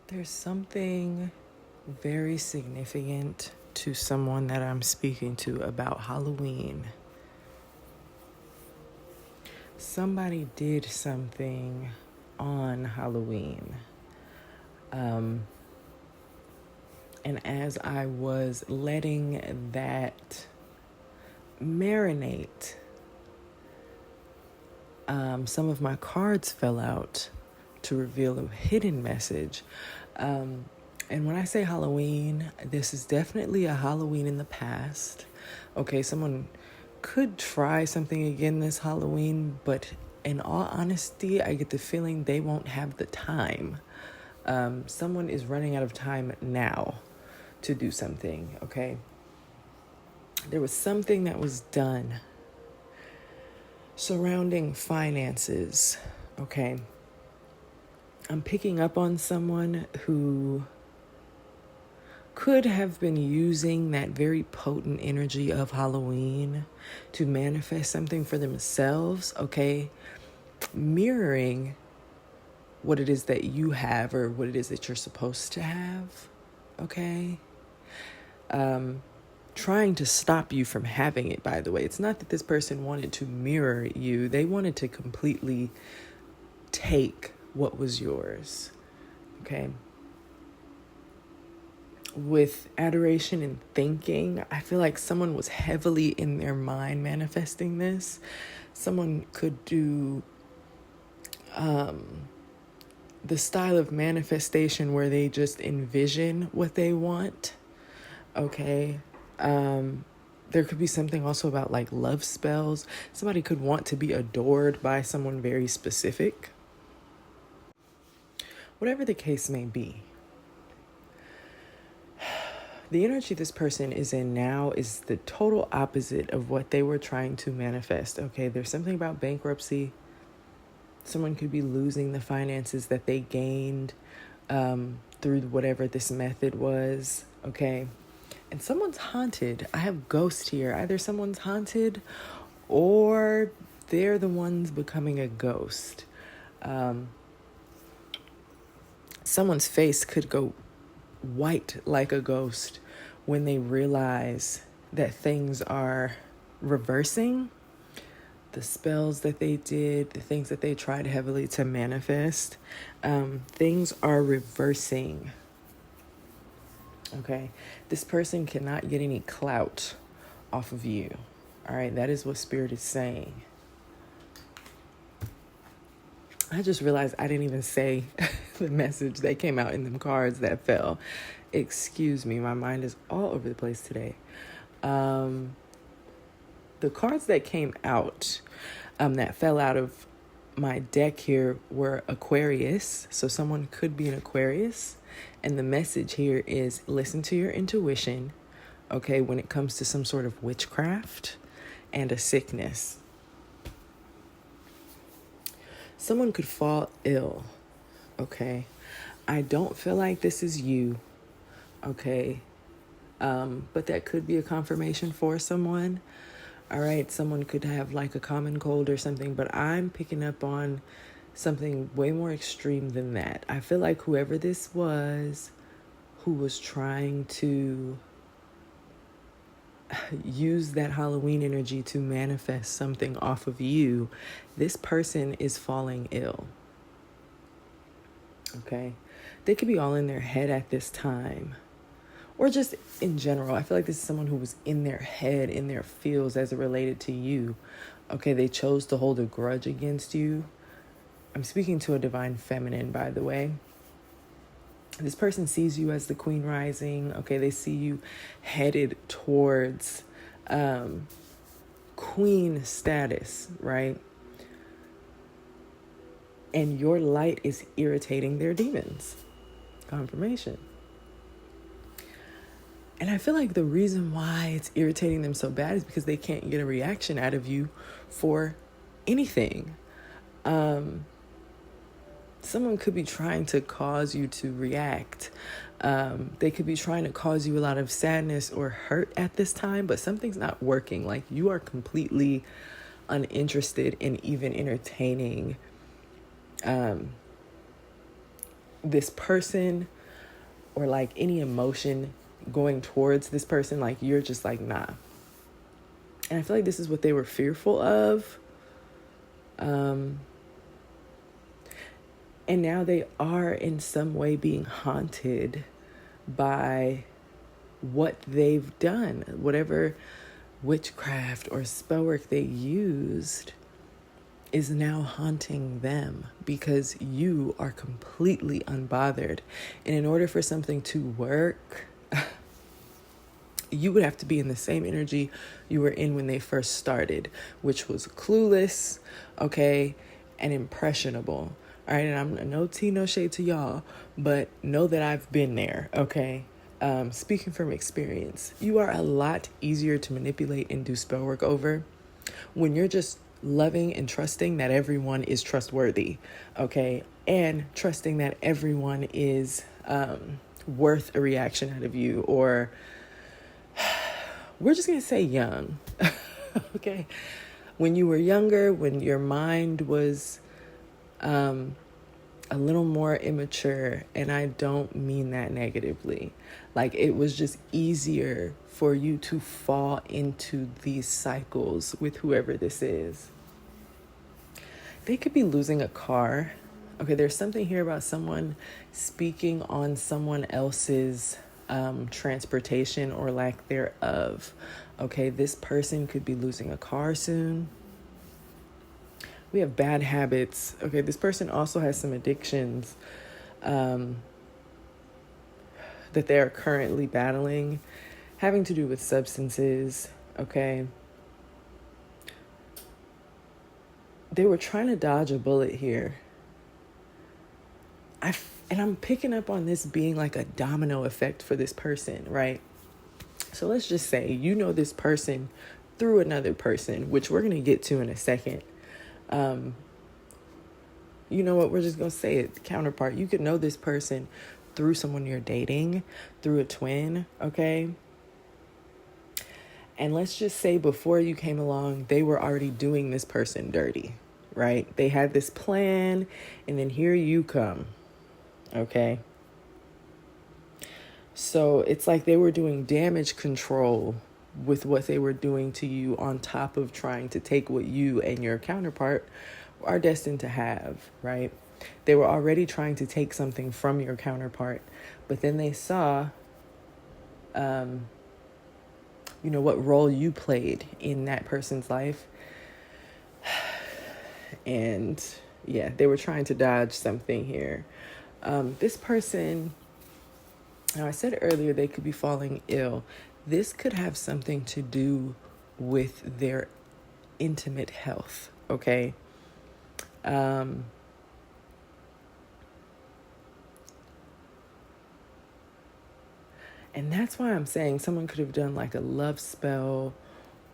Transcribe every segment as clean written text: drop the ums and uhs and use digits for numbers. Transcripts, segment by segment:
There's something very significant to someone that I'm speaking to about Halloween. Somebody did something on Halloween. And as I was letting that marinate, some of my cards fell out to reveal a hidden message. And when I say Halloween, this is definitely a Halloween in the past. Okay, someone could try something again this Halloween, but in all honesty, I get the feeling they won't have the time. Someone is running out of time now to do something, okay? There was something that was done surrounding finances, okay? I'm picking up on someone who could have been using that very potent energy of Halloween to manifest something for themselves, okay? Mirroring what it is that you have or what it is that you're supposed to have, okay? Trying to stop you from having it, by the way. It's not that this person wanted to mirror you. They wanted to completely take what was yours, okay? With adoration and thinking, I feel like someone was heavily in their mind manifesting this. Someone could do the style of manifestation where they just envision what they want, okay? There could be something also about like love spells. Somebody could want to be adored by someone very specific. Whatever the case may be, the energy this person is in now is the total opposite of what they were trying to manifest. Okay, there's something about bankruptcy. Someone could be losing the finances that they gained through whatever this method was. Okay, and someone's haunted. I have ghost here. Either someone's haunted or they're the ones becoming a ghost. Someone's face could go white like a ghost when they realize that things are reversing. The spells that they did, the things that they tried heavily to manifest, things are reversing. Okay, this person cannot get any clout off of you. All right, that is what Spirit is saying. I just realized I didn't even say the message that came out in them cards that fell. Excuse me, my mind is all over the place today. The cards that came out, that fell out of my deck here were Aquarius. So someone could be an Aquarius. And the message here is listen to your intuition, okay, when it comes to some sort of witchcraft and a sickness. Someone could fall ill, okay? I don't feel like this is you, okay? But that could be a confirmation for someone. All right, someone could have like a common cold or something, but I'm picking up on something way more extreme than that. I feel like whoever this was who was trying to use that Halloween energy to manifest something off of you, this person is falling ill. Okay? They could be all in their head at this time. Or just in general. I feel like this is someone who was in their head, in their feels as it related to you. Okay, they chose to hold a grudge against you. I'm speaking to a divine feminine, by the way. This person sees you as the queen rising. Okay, they see you headed towards queen status, right? And your light is irritating their demons. Confirmation. And I feel like the reason why it's irritating them so bad is because they can't get a reaction out of you for anything. Someone could be trying to cause you to react. They could be trying to cause you a lot of sadness or hurt at this time, but something's not working. Like you are completely uninterested in even entertaining this person or like any emotion going towards this person, like you're just like, nah. And I feel like this is what they were fearful of. And now they are in some way being haunted by what they've done. Whatever witchcraft or spell work they used is now haunting them because you are completely unbothered. And in order for something to work, you would have to be in the same energy you were in when they first started, which was clueless, okay, and impressionable. All right, and I'm no tea, no shade to y'all, but know that I've been there, okay? Speaking from experience, you are a lot easier to manipulate and do spell work over when you're just loving and trusting that everyone is trustworthy, okay? And trusting that everyone is worth a reaction out of you, or we're just going to say young, okay? When you were younger, when your mind was a little more immature, and I don't mean that negatively, like it was just easier for you to fall into these cycles with whoever this is. They could be losing a car. Okay, there's something here about someone speaking on someone else's transportation or lack thereof. Okay, this person could be losing a car soon. We have bad habits. Okay, this person also has some addictions that they are currently battling, having to do with substances. Okay, they were trying to dodge a bullet here. And I'm picking up on this being like a domino effect for this person, right? So let's just say you know this person through another person, which we're going to get to in a second. You know what? We're just going to say it. Counterpart. You could know this person through someone you're dating, through a twin, okay? And let's just say before you came along, they were already doing this person dirty, right? They had this plan, and then here you come. Okay. So it's like they were doing damage control with what they were doing to you on top of trying to take what you and your counterpart are destined to have, right? They were already trying to take something from your counterpart, but then they saw, what role you played in that person's life. And yeah, they were trying to dodge something here. This person, now I said earlier, they could be falling ill. This could have something to do with their intimate health, okay? And that's why I'm saying someone could have done like a love spell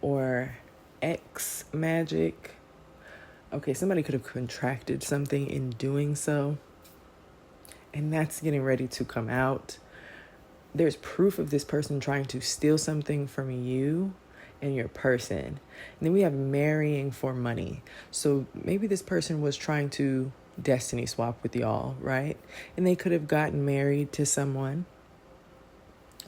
or X magic. Okay, somebody could have contracted something in doing so. And that's getting ready to come out. There's proof of this person trying to steal something from you and your person. And then we have marrying for money. So maybe this person was trying to destiny swap with y'all, right? And they could have gotten married to someone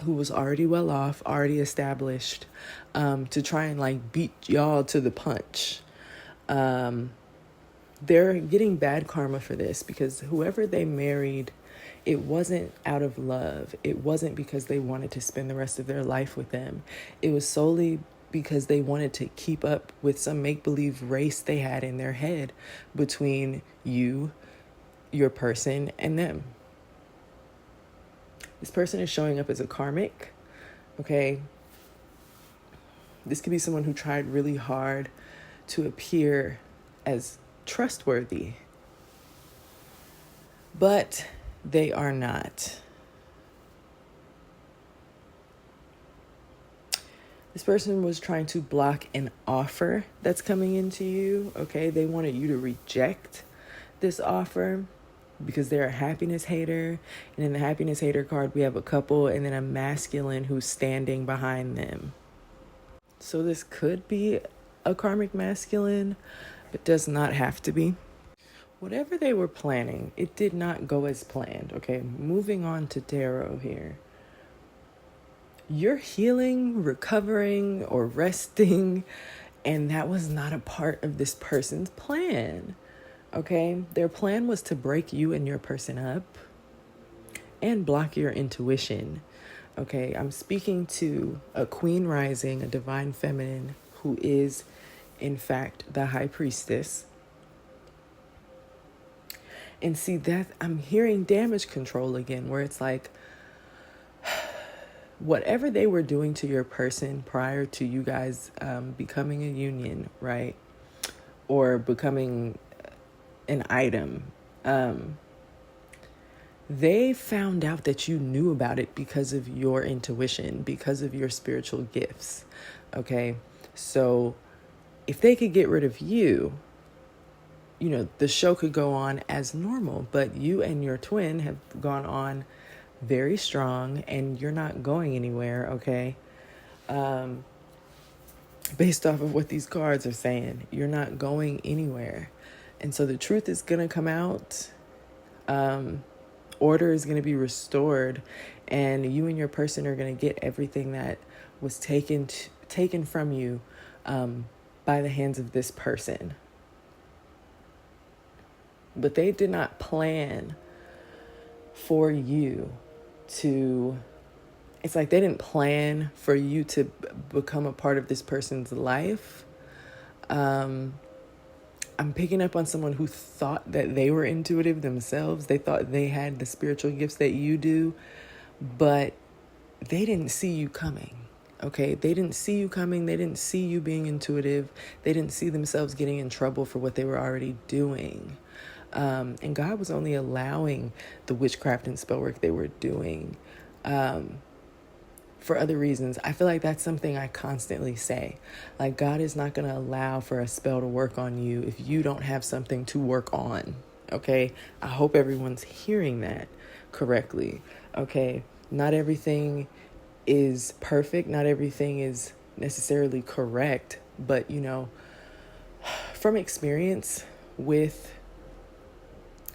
who was already well off, already established, to try and like beat y'all to the punch. They're getting bad karma for this because whoever they married, it wasn't out of love. It wasn't because they wanted to spend the rest of their life with them. It was solely because they wanted to keep up with some make-believe race they had in their head between you, your person, and them. This person is showing up as a karmic, okay? This could be someone who tried really hard to appear as trustworthy, but they are not. This person was trying to block an offer that's coming into you, okay? They wanted you to reject this offer because they're a happiness hater. And in the happiness hater card, we have a couple and then a masculine who's standing behind them. So this could be a karmic masculine, but does not have to be. Whatever they were planning, it did not go as planned. Okay, moving on to tarot here. You're healing, recovering, or resting, and that was not a part of this person's plan. Okay, their plan was to break you and your person up and block your intuition. Okay, I'm speaking to a queen rising, a divine feminine who is, in fact, the high priestess. And see that I'm hearing damage control again, where it's like, whatever they were doing to your person prior to you guys becoming a union, right? Or becoming an item, they found out that you knew about it because of your intuition, because of your spiritual gifts. Okay, so if they could get rid of you, you know, the show could go on as normal, but you and your twin have gone on very strong and you're not going anywhere, okay? Based off of what these cards are saying, you're not going anywhere. And so the truth is going to come out. Order is going to be restored, and you and your person are going to get everything that was taken from you by the hands of this person. But they did not plan for you to, it's like they didn't plan for you to become a part of this person's life. I'm picking up on someone who thought that they were intuitive themselves. They thought they had the spiritual gifts that you do, but they didn't see you coming. Okay, they didn't see you coming. They didn't see you being intuitive. They didn't see themselves getting in trouble for what they were already doing. And God was only allowing the witchcraft and spell work they were doing for other reasons. I feel like that's something I constantly say. Like, God is not going to allow for a spell to work on you if you don't have something to work on. Okay, I hope everyone's hearing that correctly. Okay, not everything is perfect. Not everything is necessarily correct. But, you know, from experience with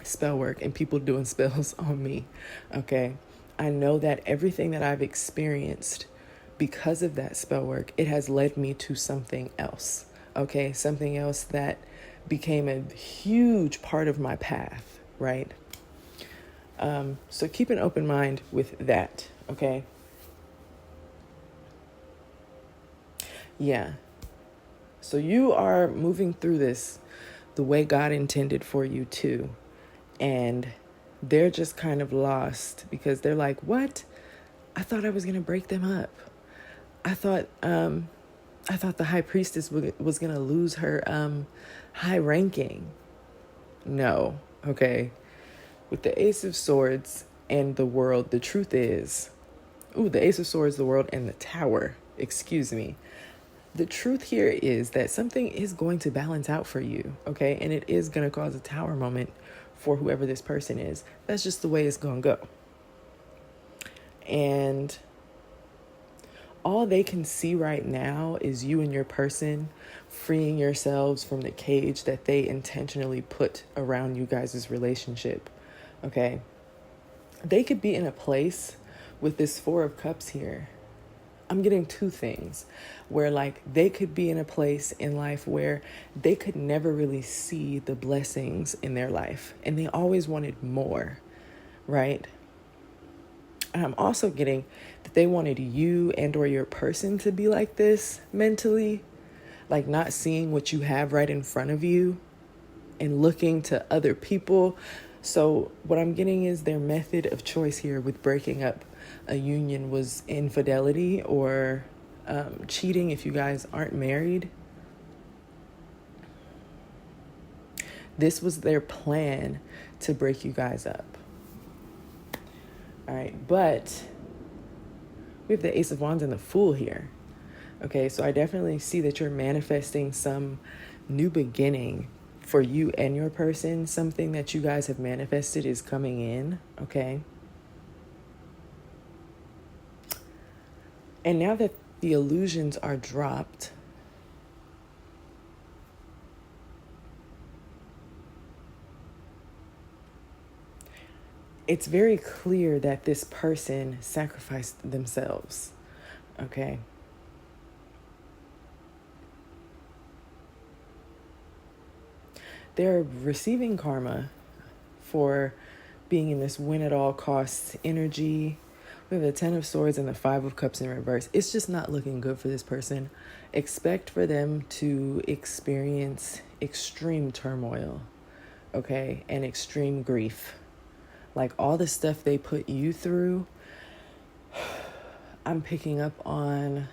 spell work and people doing spells on me, okay, I know that everything that I've experienced because of that spell work, it has led me to something else, okay, something else that became a huge part of my path, right? So keep an open mind with that, okay? Yeah. So you are moving through this the way God intended for you to. And they're just kind of lost because they're like, what? I thought I was going to break them up. I thought the high priestess was going to lose her high ranking. No. Okay. With the Ace of Swords and the World, the truth is, the Ace of Swords, the World, and the Tower. Excuse me. The truth here is that something is going to balance out for you, okay? And it is going to cause a tower moment for whoever this person is. That's just the way it's going to go. And all they can see right now is you and your person freeing yourselves from the cage that they intentionally put around you guys' relationship, okay? They could be in a place with this Four of Cups here. I'm getting two things where, like, they could be in a place in life where they could never really see the blessings in their life and they always wanted more, right? And I'm also getting that they wanted you and or your person to be like this mentally, like not seeing what you have right in front of you and looking to other people. So what I'm getting is their method of choice here with breaking up a union was infidelity or cheating if you guys aren't married. This was their plan to break you guys up. All right, but we have the Ace of Wands and the Fool here. Okay, so I definitely see that you're manifesting some new beginning for you and your person. Something that you guys have manifested is coming in, okay? And now that the illusions are dropped, it's very clear that this person sacrificed themselves, okay? They're receiving karma for being in this win at all costs energy. We have the 10 of Swords and the 5 of Cups in reverse. It's just not looking good for this person. Expect for them to experience extreme turmoil, okay, and extreme grief. Like all the stuff they put you through, I'm picking up on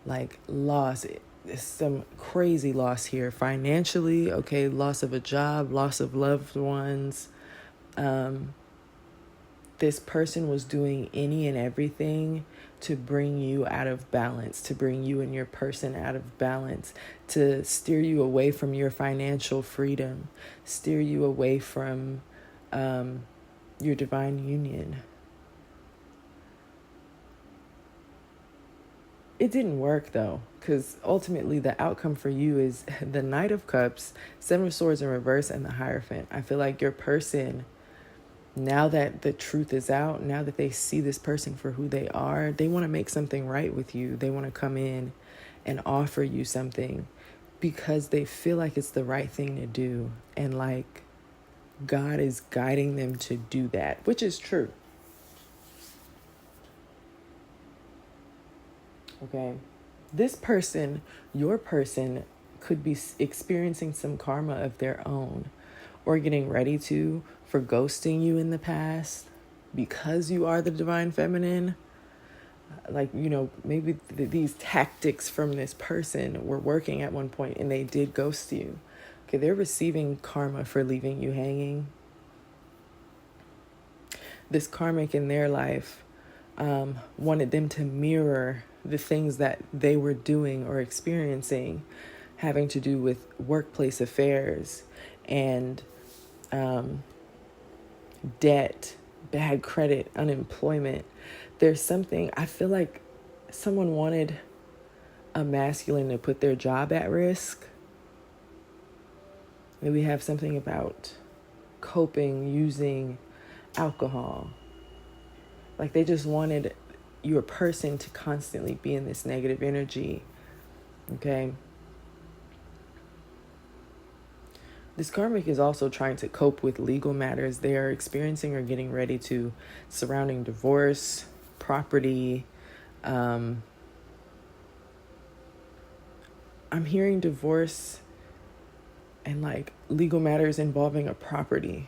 like loss. There's some crazy loss here financially, okay, loss of a job, loss of loved ones. This person was doing any and everything to bring you out of balance, to bring you and your person out of balance, to steer you away from your financial freedom, steer you away from your divine union. It didn't work though, because ultimately the outcome for you is the Knight of Cups, 7 of Swords in reverse, and the Hierophant. I feel like your person, now that the truth is out, now that they see this person for who they are, they want to make something right with you. They want to come in and offer you something because they feel like it's the right thing to do. And like God is guiding them to do that, which is true. Okay. This person, your person, could be experiencing some karma of their own or getting ready to for ghosting you in the past because you are the divine feminine. Like, you know, maybe these tactics from this person were working at one point and they did ghost you. Okay, they're receiving karma for leaving you hanging. This karmic in their life wanted them to mirror the things that they were doing or experiencing having to do with workplace affairs and debt, bad credit, unemployment. There's something, I feel like someone wanted a masculine to put their job at risk. Maybe we have something about coping using alcohol. Like they just wanted your person to constantly be in this negative energy. Okay. This karmic is also trying to cope with legal matters they are experiencing or getting ready to, surrounding divorce, property. I'm hearing divorce and like legal matters involving a property.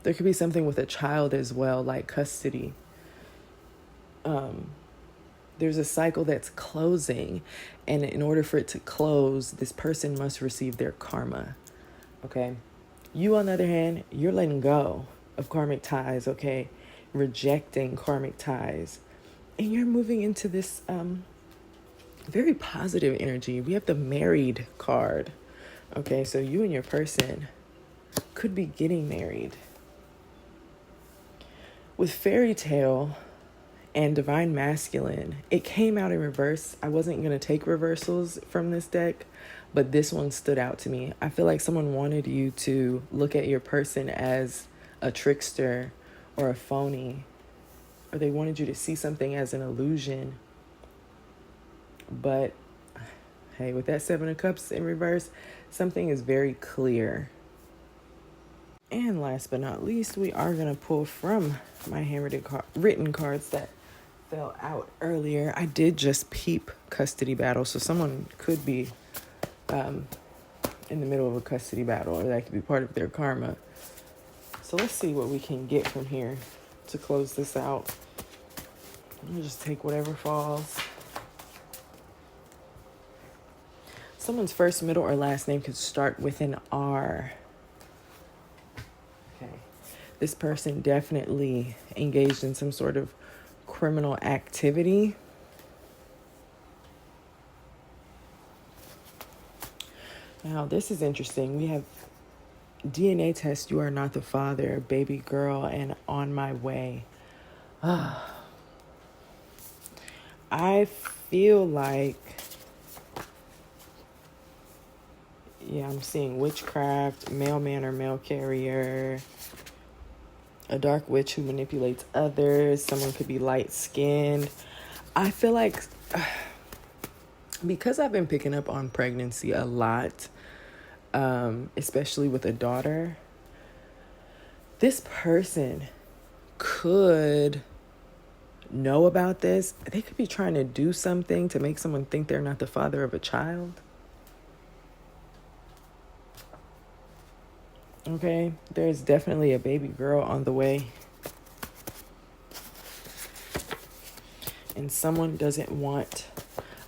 There could be something with a child as well, like custody. There's a cycle that's closing, and in order for it to close, this person must receive their karma. Okay. You, on the other hand, you're letting go of karmic ties, okay? Rejecting karmic ties. And you're moving into this very positive energy. We have the married card. Okay, so you and your person could be getting married. With fairy tale and divine masculine, it came out in reverse. I wasn't going to take reversals from this deck, but this one stood out to me. I feel like someone wanted you to look at your person as a trickster or a phony, or they wanted you to see something as an illusion. But hey, with that 7 of Cups in reverse, something is very clear. And last but not least, we are going to pull from my handwritten cards that fell out earlier. I did just peep custody battle, so someone could be in the middle of a custody battle, or that could be part of their karma. So let's see what we can get from here to close this out. I'm gonna just take whatever falls. Someone's first, middle, or last name could start with an R. Okay. This person definitely engaged in some sort of criminal activity. Now, this is interesting. We have DNA test, you are not the father, baby girl, and on my way. I feel like, yeah, I'm seeing witchcraft, mailman or mail carrier. A dark witch who manipulates others. Someone could be light-skinned. I feel like because I've been picking up on pregnancy a lot, especially with a daughter, this person could know about this. They could be trying to do something to make someone think they're not the father of a child. Okay, there's definitely a baby girl on the way. And someone doesn't want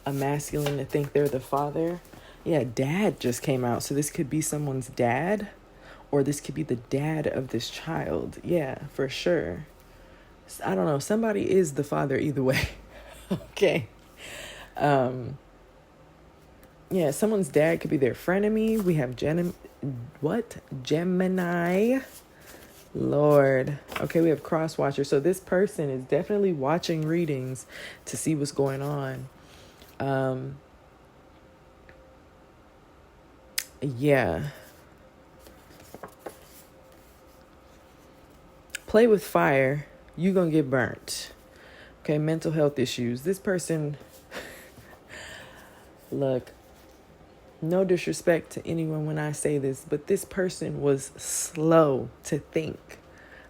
a masculine to think they're the father. Yeah, dad just came out. So this could be someone's dad, or this could be the dad of this child. Yeah, for sure. I don't know. Somebody is the father either way. Okay. Yeah, someone's dad could be their frenemy. We have Gemini. Lord. Okay, we have cross watcher. So this person is definitely watching readings to see what's going on. Yeah. Play with fire, you're going to get burnt. Okay, mental health issues. This person, look, no disrespect to anyone when I say this, but this person was slow to think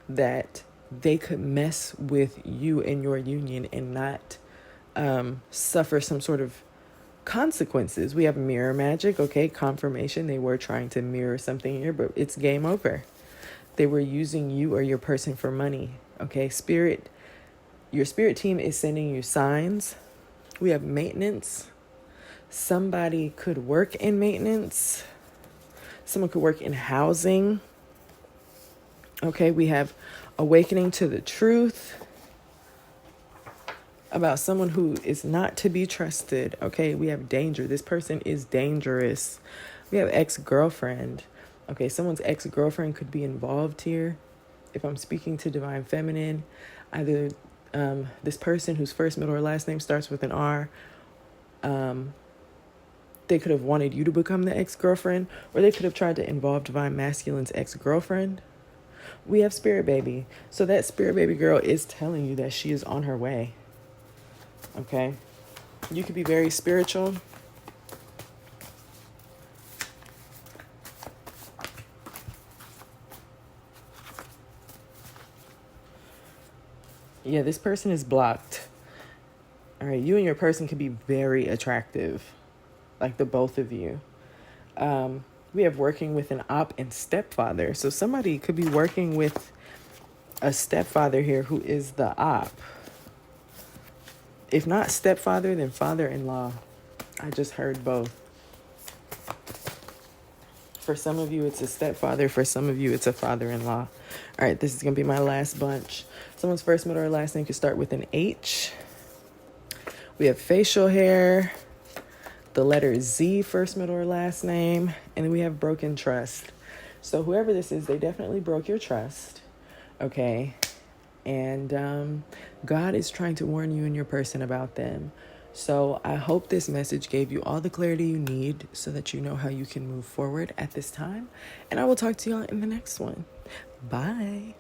that they could mess with you and your union and not suffer some sort of consequences. We have mirror magic, okay, confirmation. They were trying to mirror something here, but it's game over. They were using you or your person for money, okay? Your spirit team is sending you signs. We have maintenance. Somebody could work in maintenance. Someone could work in housing. Okay, we have awakening to the truth about someone who is not to be trusted. Okay, we have danger. This person is dangerous. We have ex-girlfriend. Okay, someone's ex-girlfriend could be involved here. If I'm speaking to Divine Feminine, either this person whose first, middle, or last name starts with an R, they could have wanted you to become the ex-girlfriend, or they could have tried to involve Divine Masculine's ex-girlfriend. We have Spirit Baby. So that Spirit Baby girl is telling you that she is on her way. Okay? You could be very spiritual. Yeah, this person is blocked. All right, you and your person could be very attractive, like the both of you. We have working with an op and stepfather. So somebody could be working with a stepfather here who is the op. If not stepfather, then father-in-law. I just heard both. For some of you, it's a stepfather. For some of you, it's a father-in-law. All right, this is going to be my last bunch. Someone's first, middle, or last name could start with an H. We have facial hair, the letter Z, first, middle, or last name, and then we have broken trust. So whoever this is, they definitely broke your trust, okay? And God is trying to warn you and your person about them. So I hope this message gave you all the clarity you need so that you know how you can move forward at this time. And I will talk to y'all in the next one. Bye.